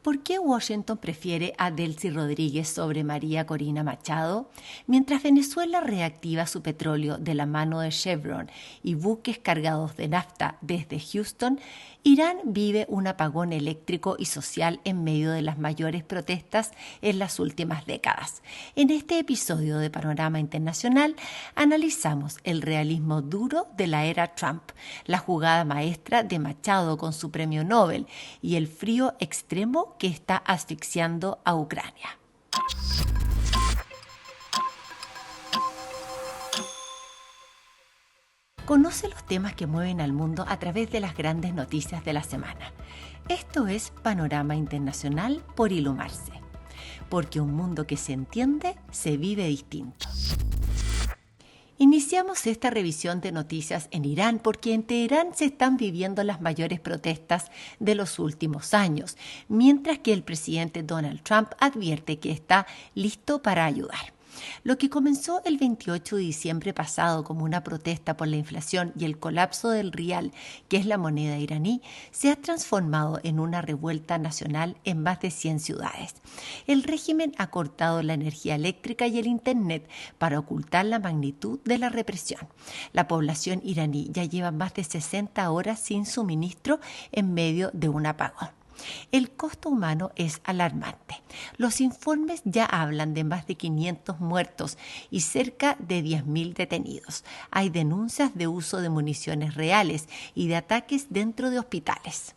¿Por qué Washington prefiere a Delcy Rodríguez sobre María Corina Machado? Mientras Venezuela reactiva su petróleo de la mano de Chevron y buques cargados de nafta desde Houston, Irán vive un apagón eléctrico y social en medio de las mayores protestas en las últimas décadas. En este episodio de Panorama Internacional analizamos el realismo duro de la era Trump, la jugada maestra de Machado con su premio Nobel y el frío extremo que está asfixiando a Ucrania. Conoce los temas que mueven al mundo a través de las grandes noticias de la semana. Esto es Panorama Internacional por Ilumarse, porque un mundo que se entiende se vive distinto. Iniciamos esta revisión de noticias en Irán porque en Teherán se están viviendo las mayores protestas de los últimos años, mientras que el presidente Donald Trump advierte que está listo para ayudar. Lo que comenzó el 28 de diciembre pasado como una protesta por la inflación y el colapso del rial, que es la moneda iraní, se ha transformado en una revuelta nacional en más de 100 ciudades. El régimen ha cortado la energía eléctrica y el internet para ocultar la magnitud de la represión. La población iraní ya lleva más de 60 horas sin suministro en medio de un apagón. El costo humano es alarmante. Los informes ya hablan de más de 500 muertos y cerca de 10.000 detenidos. Hay denuncias de uso de municiones reales y de ataques dentro de hospitales.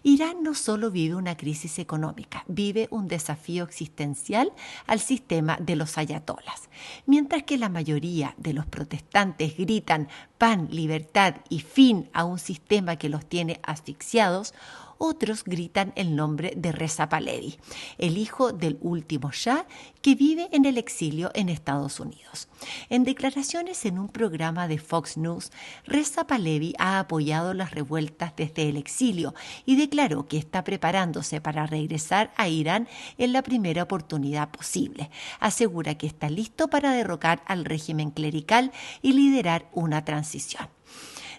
Irán no solo vive una crisis económica, vive un desafío existencial al sistema de los ayatolas. Mientras que la mayoría de los protestantes gritan pan, libertad y fin a un sistema que los tiene asfixiados, otros gritan el nombre de Reza Pahlavi, el hijo del último Shah que vive en el exilio en Estados Unidos. En declaraciones en un programa de Fox News, Reza Pahlavi ha apoyado las revueltas desde el exilio y declaró que está preparándose para regresar a Irán en la primera oportunidad posible. Asegura que está listo para derrocar al régimen clerical y liderar una transición.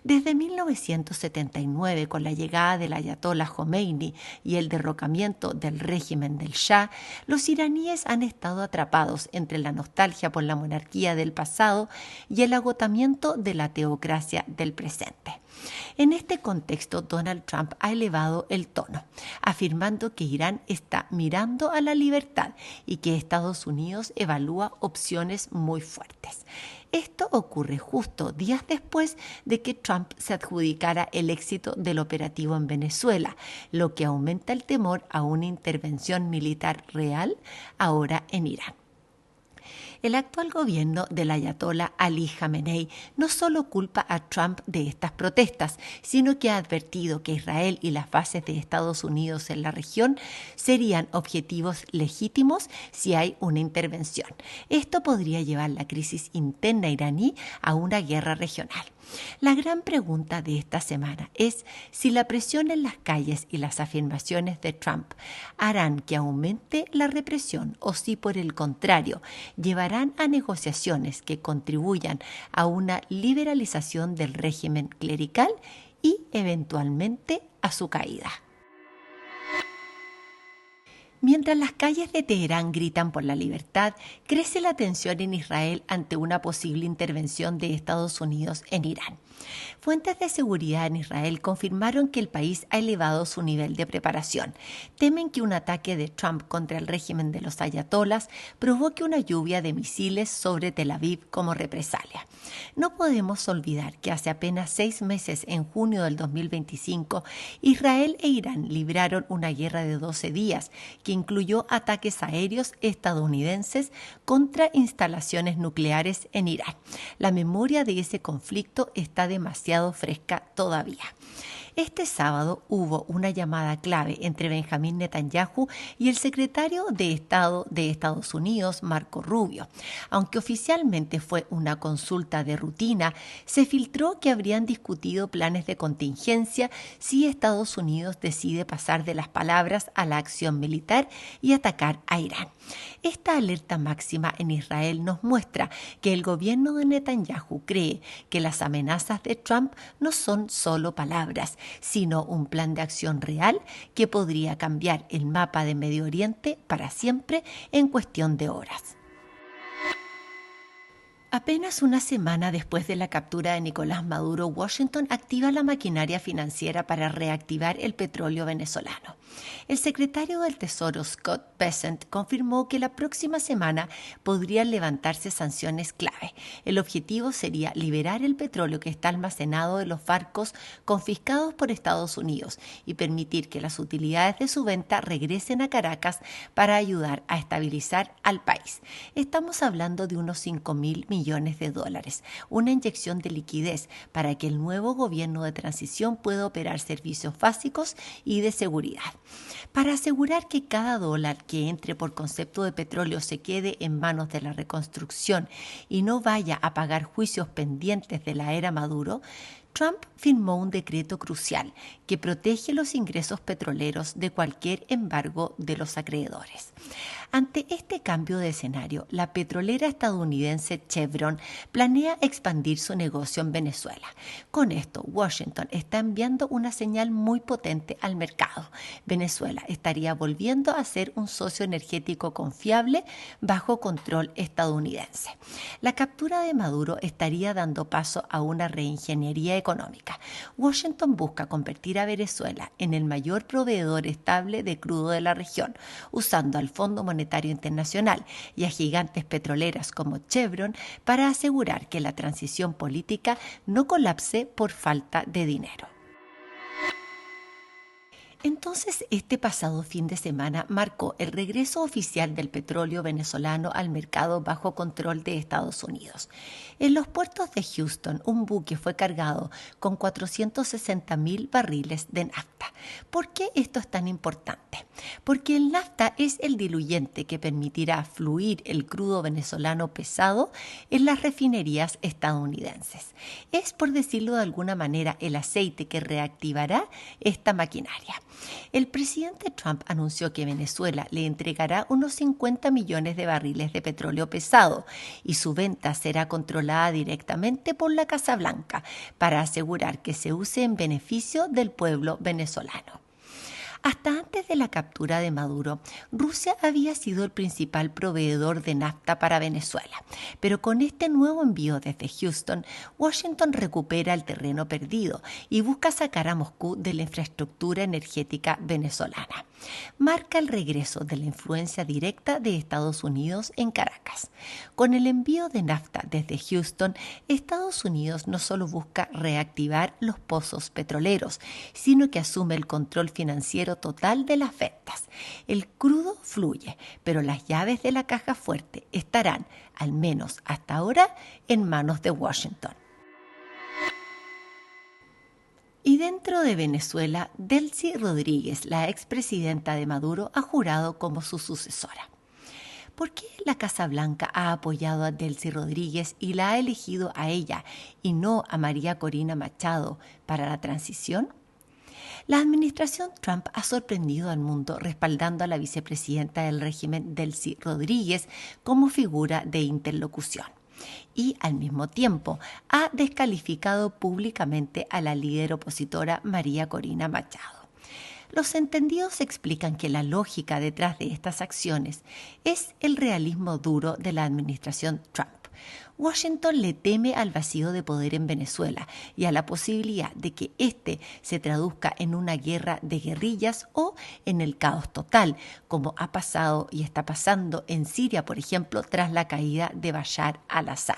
Desde 1979, con la llegada del ayatolá Jomeini y el derrocamiento del régimen del Shah, los iraníes han estado atrapados entre la nostalgia por la monarquía del pasado y el agotamiento de la teocracia del presente. En este contexto, Donald Trump ha elevado el tono, afirmando que Irán está mirando a la libertad y que Estados Unidos evalúa opciones muy fuertes. Esto ocurre justo días después de que Trump se adjudicara el éxito del operativo en Venezuela, lo que aumenta el temor a una intervención militar real ahora en Irán. El actual gobierno del ayatolá Ali Khamenei no solo culpa a Trump de estas protestas, sino que ha advertido que Israel y las bases de Estados Unidos en la región serían objetivos legítimos si hay una intervención. Esto podría llevar la crisis interna iraní a una guerra regional. La gran pregunta de esta semana es si la presión en las calles y las afirmaciones de Trump harán que aumente la represión o si, por el contrario, llevarán a negociaciones que contribuyan a una liberalización del régimen clerical y, eventualmente, a su caída. Mientras las calles de Teherán gritan por la libertad, crece la tensión en Israel ante una posible intervención de Estados Unidos en Irán. Fuentes de seguridad en Israel confirmaron que el país ha elevado su nivel de preparación. Temen que un ataque de Trump contra el régimen de los ayatolas provoque una lluvia de misiles sobre Tel Aviv como represalia. No podemos olvidar que hace apenas 6 meses, en junio del 2025, Israel e Irán libraron una guerra de 12 días que incluyó ataques aéreos estadounidenses contra instalaciones nucleares en Irán. La memoria de ese conflicto está demasiado fresca todavía. Este sábado hubo una llamada clave entre Benjamín Netanyahu y el secretario de Estado de Estados Unidos, Marco Rubio. Aunque oficialmente fue una consulta de rutina, se filtró que habrían discutido planes de contingencia si Estados Unidos decide pasar de las palabras a la acción militar y atacar a Irán. Esta alerta máxima en Israel nos muestra que el gobierno de Netanyahu cree que las amenazas de Trump no son solo palabras, sino un plan de acción real que podría cambiar el mapa de Medio Oriente para siempre en cuestión de horas. Apenas una semana después de la captura de Nicolás Maduro, Washington activa la maquinaria financiera para reactivar el petróleo venezolano. El secretario del Tesoro, Scott Bessent, confirmó que la próxima semana podrían levantarse sanciones clave. El objetivo sería liberar el petróleo que está almacenado en los barcos confiscados por Estados Unidos y permitir que las utilidades de su venta regresen a Caracas para ayudar a estabilizar al país. Estamos hablando de unos 5.000 millones de dólares, una inyección de liquidez para que el nuevo gobierno de transición pueda operar servicios básicos y de seguridad. Para asegurar que cada dólar que entre por concepto de petróleo se quede en manos de la reconstrucción y no vaya a pagar juicios pendientes de la era Maduro, Trump firmó un decreto crucial que protege los ingresos petroleros de cualquier embargo de los acreedores. Ante este cambio de escenario, la petrolera estadounidense Chevron planea expandir su negocio en Venezuela. Con esto, Washington está enviando una señal muy potente al mercado. Venezuela estaría volviendo a ser un socio energético confiable bajo control estadounidense. La captura de Maduro estaría dando paso a una reingeniería económica. Washington busca convertir a Venezuela en el mayor proveedor estable de crudo de la región, usando al Fondo Monetario Internacional y a gigantes petroleras como Chevron para asegurar que la transición política no colapse por falta de dinero. Entonces, este pasado fin de semana marcó el regreso oficial del petróleo venezolano al mercado bajo control de Estados Unidos. En los puertos de Houston, un buque fue cargado con 460.000 barriles de nafta. ¿Por qué esto es tan importante? Porque el nafta es el diluyente que permitirá fluir el crudo venezolano pesado en las refinerías estadounidenses. Es, por decirlo de alguna manera, el aceite que reactivará esta maquinaria. El presidente Trump anunció que Venezuela le entregará unos 50 millones de barriles de petróleo pesado y su venta será controlada directamente por la Casa Blanca para asegurar que se use en beneficio del pueblo venezolano. Hasta antes de la captura de Maduro, Rusia había sido el principal proveedor de nafta para Venezuela, pero con este nuevo envío desde Houston, Washington recupera el terreno perdido y busca sacar a Moscú de la infraestructura energética venezolana. Marca el regreso de la influencia directa de Estados Unidos en Caracas. Con el envío de nafta desde Houston, Estados Unidos no solo busca reactivar los pozos petroleros, sino que asume el control financiero total de las ventas. El crudo fluye, pero las llaves de la caja fuerte estarán, al menos hasta ahora, en manos de Washington. Y dentro de Venezuela, Delcy Rodríguez, la expresidenta de Maduro, ha jurado como su sucesora. ¿Por qué la Casa Blanca ha apoyado a Delcy Rodríguez y la ha elegido a ella y no a María Corina Machado para la transición? La administración Trump ha sorprendido al mundo respaldando a la vicepresidenta del régimen, Delcy Rodríguez, como figura de interlocución. Y al mismo tiempo ha descalificado públicamente a la líder opositora María Corina Machado. Los entendidos explican que la lógica detrás de estas acciones es el realismo duro de la administración Trump. Washington le teme al vacío de poder en Venezuela y a la posibilidad de que éste se traduzca en una guerra de guerrillas o en el caos total, como ha pasado y está pasando en Siria, por ejemplo, tras la caída de Bashar al-Assad.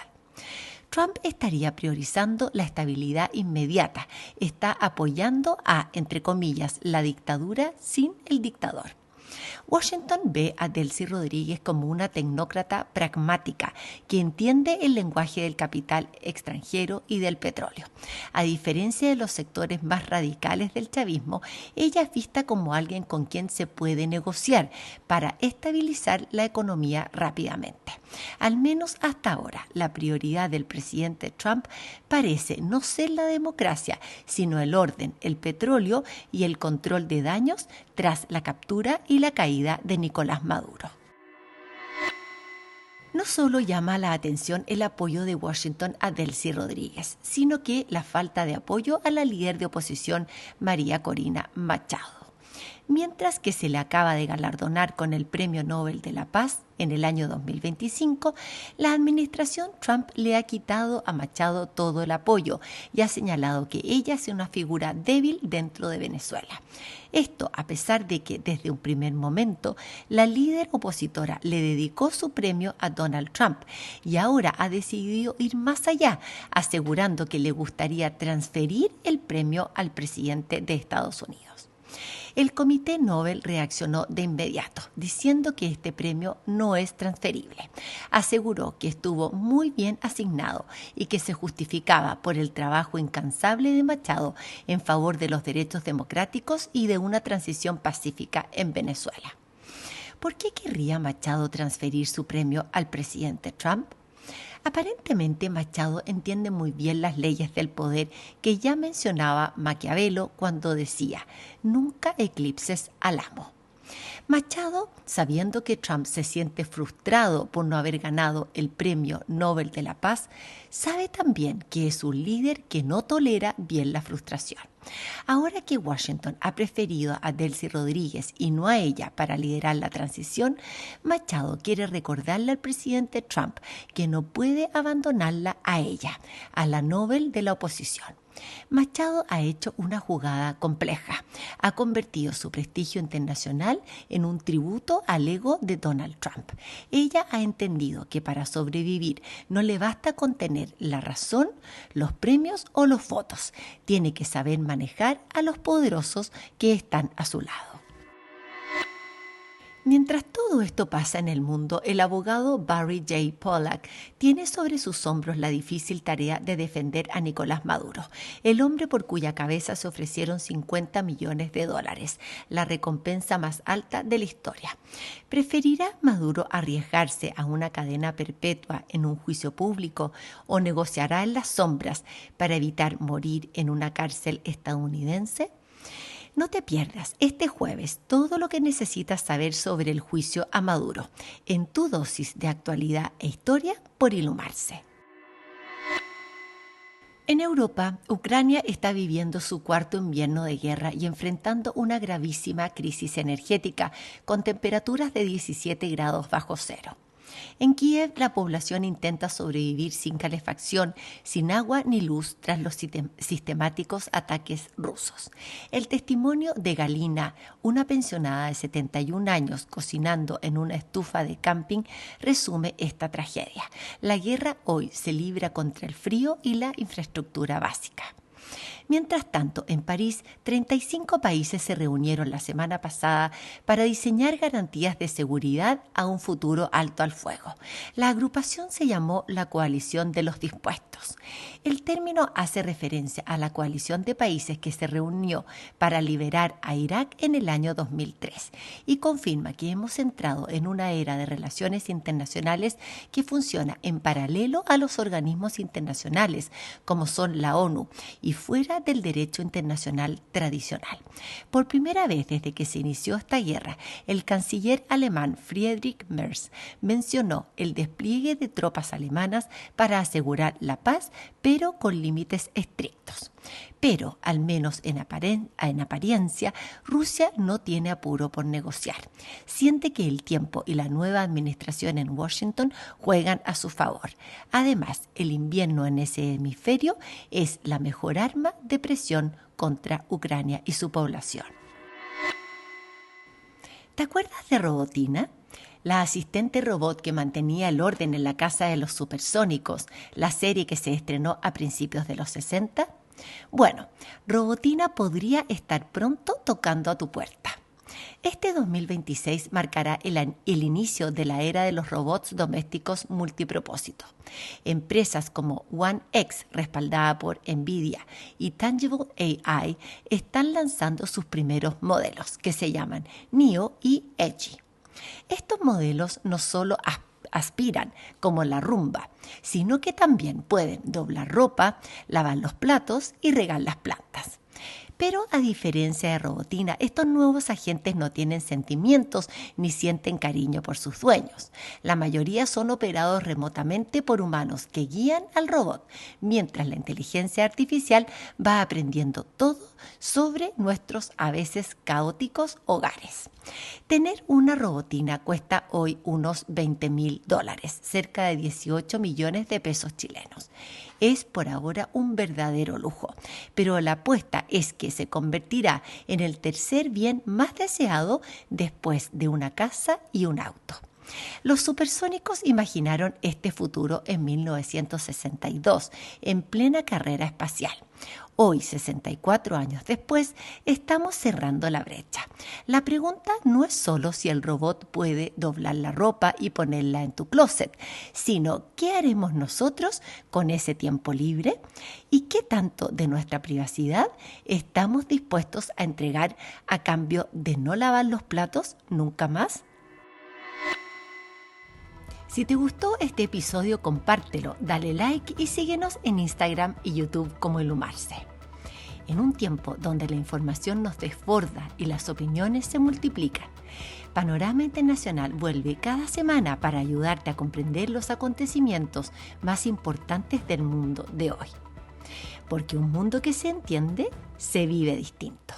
Trump estaría priorizando la estabilidad inmediata, está apoyando a, entre comillas, la dictadura sin el dictador. Washington ve a Delcy Rodríguez como una tecnócrata pragmática que entiende el lenguaje del capital extranjero y del petróleo. A diferencia de los sectores más radicales del chavismo, ella es vista como alguien con quien se puede negociar para estabilizar la economía rápidamente. Al menos hasta ahora, la prioridad del presidente Trump parece no ser la democracia, sino el orden, el petróleo y el control de daños tras la captura y la caída de Nicolás Maduro. No solo llama la atención el apoyo de Washington a Delcy Rodríguez, sino que la falta de apoyo a la líder de oposición María Corina Machado. Mientras que se le acaba de galardonar con el Premio Nobel de la Paz en el año 2025, la administración Trump le ha quitado a Machado todo el apoyo y ha señalado que ella es una figura débil dentro de Venezuela. Esto a pesar de que desde un primer momento la líder opositora le dedicó su premio a Donald Trump y ahora ha decidido ir más allá, asegurando que le gustaría transferir el premio al presidente de Estados Unidos. El Comité Nobel reaccionó de inmediato, diciendo que este premio no es transferible. Aseguró que estuvo muy bien asignado y que se justificaba por el trabajo incansable de Machado en favor de los derechos democráticos y de una transición pacífica en Venezuela. ¿Por qué querría Machado transferir su premio al presidente Trump? Aparentemente Machado entiende muy bien las leyes del poder que ya mencionaba Maquiavelo cuando decía: nunca eclipses al amo. Machado, sabiendo que Trump se siente frustrado por no haber ganado el Premio Nobel de la Paz, sabe también que es un líder que no tolera bien la frustración. Ahora que Washington ha preferido a Delcy Rodríguez y no a ella para liderar la transición, Machado quiere recordarle al presidente Trump que no puede abandonarla a ella, a la Nobel de la oposición. Machado ha hecho una jugada compleja. Ha convertido su prestigio internacional en un tributo al ego de Donald Trump. Ella ha entendido que para sobrevivir no le basta con tener la razón, los premios o los votos. Tiene que saber manejar a los poderosos que están a su lado. Mientras todo esto pasa en el mundo, el abogado Barry J. Pollack tiene sobre sus hombros la difícil tarea de defender a Nicolás Maduro, el hombre por cuya cabeza se ofrecieron $50 millones, la recompensa más alta de la historia. ¿Preferirá Maduro arriesgarse a una cadena perpetua en un juicio público o negociará en las sombras para evitar morir en una cárcel estadounidense? No te pierdas este jueves todo lo que necesitas saber sobre el juicio a Maduro, en tu dosis de actualidad e historia por Ilumarse. En Europa, Ucrania está viviendo su cuarto invierno de guerra y enfrentando una gravísima crisis energética con temperaturas de 17 grados bajo cero. En Kiev, la población intenta sobrevivir sin calefacción, sin agua ni luz tras los sistemáticos ataques rusos. El testimonio de Galina, una pensionada de 71 años cocinando en una estufa de camping, resume esta tragedia. La guerra hoy se libra contra el frío y la infraestructura básica. Mientras tanto, en París, 35 países se reunieron la semana pasada para diseñar garantías de seguridad a un futuro alto al fuego. La agrupación se llamó la Coalición de los Dispuestos. El término hace referencia a la coalición de países que se reunió para liberar a Irak en el año 2003 y confirma que hemos entrado en una era de relaciones internacionales que funciona en paralelo a los organismos internacionales como son la ONU y fuera del derecho internacional tradicional. Por primera vez desde que se inició esta guerra, el canciller alemán Friedrich Merz mencionó el despliegue de tropas alemanas para asegurar la paz, pero con límites estrictos. Pero, al menos en apariencia, Rusia no tiene apuro por negociar. Siente que el tiempo y la nueva administración en Washington juegan a su favor. Además, el invierno en ese hemisferio es la mejor arma de presión contra Ucrania y su población. ¿Te acuerdas de Robotina? La asistente robot que mantenía el orden en la casa de los supersónicos, la serie que se estrenó a principios de los 60. Bueno, Robotina podría estar pronto tocando a tu puerta. Este 2026 marcará el inicio de la era de los robots domésticos multipropósito. Empresas como One X, respaldada por NVIDIA, y Tangible AI están lanzando sus primeros modelos, que se llaman Neo y Edgy. Estos modelos no solo aspiran como la Rumba, sino que también pueden doblar ropa, lavar los platos y regar las plantas. Pero a diferencia de Robotina, estos nuevos agentes no tienen sentimientos ni sienten cariño por sus dueños. La mayoría son operados remotamente por humanos que guían al robot, mientras la inteligencia artificial va aprendiendo todo sobre nuestros a veces caóticos hogares. Tener una robotina cuesta hoy unos $20.000, cerca de 18 millones de pesos chilenos. Es por ahora un verdadero lujo, pero la apuesta es que se convertirá en el tercer bien más deseado después de una casa y un auto. Los supersónicos imaginaron este futuro en 1962, en plena carrera espacial. Hoy, 64 años después, estamos cerrando la brecha. La pregunta no es solo si el robot puede doblar la ropa y ponerla en tu closet, sino ¿qué haremos nosotros con ese tiempo libre? ¿Y qué tanto de nuestra privacidad estamos dispuestos a entregar a cambio de no lavar los platos nunca más? Si te gustó este episodio, compártelo, dale like y síguenos en Instagram y YouTube como Ilumarse. En un tiempo donde la información nos desborda y las opiniones se multiplican, Panorama Internacional vuelve cada semana para ayudarte a comprender los acontecimientos más importantes del mundo de hoy. Porque un mundo que se entiende, se vive distinto.